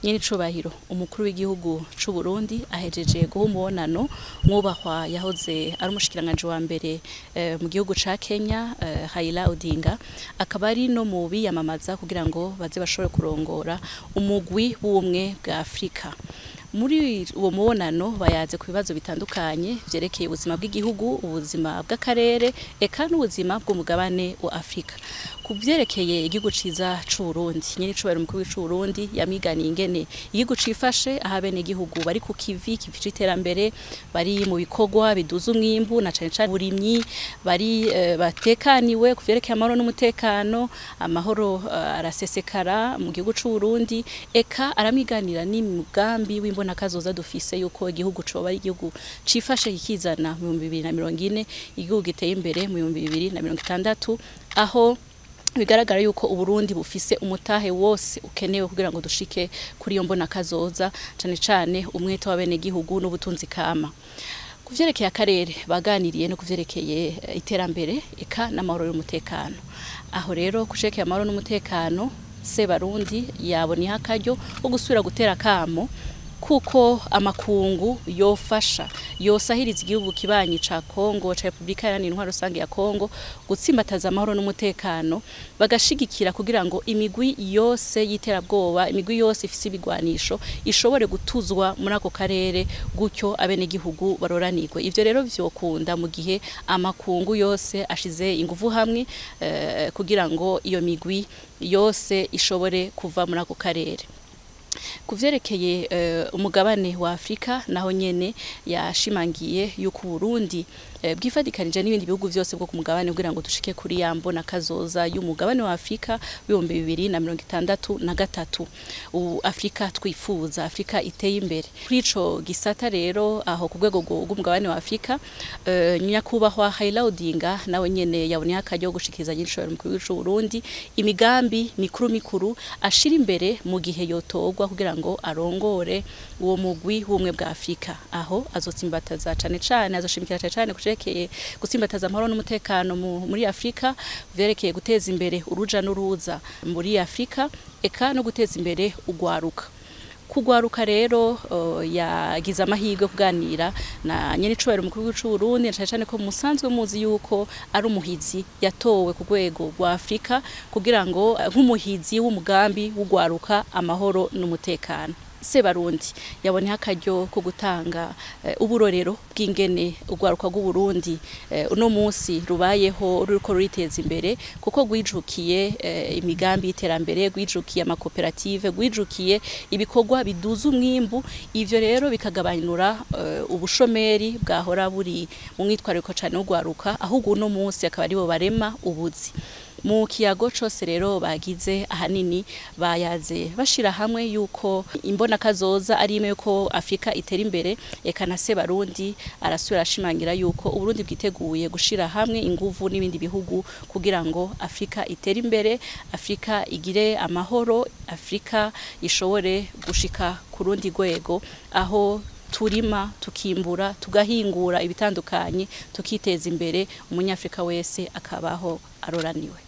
nyene icubahiro umukuru w'igihugu c'u Burundi ahejeje guha umubonano mwubahwa yahoze ari umushikiranganje wa mbere mu gihugu ca Kenya Raila Odinga akaba ari no mu biyamamaza kugira ngo baze bashobore kurongora umugwi w'ubumwe bwa Afrika. Muri uwo mubonano bayaze ku bibazo bitandukanye vyerekeye ubuzima bw'igihugu, ubuzima bw'akarere eka n'ubuzima bw'umugabane wa Afrika. Kuvyerekeye igihugu ciza c'u Burundi, nyene icubahiro umukuru w'igihugu c'u Burundi yamiganiye ingene igihugu cifashe ahabene igihugu bari ku kivi c'iterambere, bari mu bikorwa biduza umwimbu na cane cane uburimyi, bari batekaniwe kuvyerekeye amahoro n'umutekano, amahoro arasesekara mu gihugu c'u Burundi, eka aramiganira n'imigambi w'imbonakazoza dufise yuko igihugu coba ari igihugu cifashe kikizana mu 2040, igihugu giteye imbere mu 2060, aho bigaragara yuko Uburundi bufise umutahe wose ukenewe kugira ngo dushike kuri iyo mbona kazoza cane cane umwete w'abene gihugu n'ubutunzi kama. Kuvyerekeye akarere baganiriye no kuvyerekeye iterambere eka n'amahoro y'umutekano. Aho rero kushekeye amahoro n'umutekano Sebarundi yaboniye akaryo ko gusubira gutera kamo kuko amakungu yofasha yosahiriza igihugu kibanyi ca Kongo ca Republika Iharanira Intwaro Rusange ya Kongo gutsimbataza amahoro n'umutekano bagashigikira kugira ngo imigwi yose yiterabwoba, imigwi yose ifise ibigwanisho ishobore gutuzwa muri ako karere gutyo abene gihugu baroranirwe. Ivyo rero vyokunda mu gihe amakungu yose ashize ingufu hamwe kugira ngo iyo migwi yose ishobore kuva muri ako karere. Kuvyerekeye umugabane wa Afrika naho nyene yashimangiye yuko Burundi bwifadikanije n'ibindi bihugu vyose bwo ku mugabane kugira ngo dushike kuri yambo na kazoza y'umugabane wa Afrika 2063. Afrika twifuza, Afrika iteye imbere. Kuri ico gisata rero aho ku rwego rw'umugabane wa Afrika nyakubahwa Raila Odinga nawe nyene yabonye akaryo gushikiriza nyinshoro mu gihugu c'u Burundi imigambi mikuru ashira imbere mu gihe yotogwa kugira ngo arongore uwo mugwi w'umwe bwa Afrika. Aho azotsimbataza cane azoshimikira cane kujerekeye gutsimbataza amahoro n'umutekano muri Afrika, vyerekeye guteza imbere uruja n'uruza muri Afrika eka no guteza imbere ugwaruka. Kugwaruka rero yagize amahirwe kuganira na nyene icubahiro umukuru w'igihugu c'u Burundi cyane cyane ko musanzwe muzi yuko ari umuhizi yatowe ku rwego rwa Afrika kugira ngo nk'umuhizi w'umugambi w'ugwaruka amahoro n'umutekano. Sebarundi yabonye akaryo ko gutanga uburorero bw'ingene ugwaruka rw'u Burundi uno munsi rubayeho ruriko ruriteza imbere kuko gwijukiye imigambi y'iterambere, gwijukiye amakoperative, gwijukiye ibikorwa biduza umwimbu. Ivyo rero bikagabanura ubushomeri bwahora buri mu mwitwariko cane w'ugwaruka, ahubwo uno munsi akaba ari bo barema ubuzi. Mu kiyago cose rero bagize ahanini bayaze bashira hamwe yuko imbona kazoza ari ime yuko Afrika itera imbere, eka na Sebarundi arasubira ashimangira yuko Uburundi bwiteguye gushira hamwe inguvu n'ibindi bihugu kugira ngo Afrika itera imbere, Afrika igire amahoro, Afrika ishobore gushika ku rundi rwego aho turima tukimbura tugahingura ibitandukanye tukiteza imbere, umunyafrika wese akabaho aroraniwe.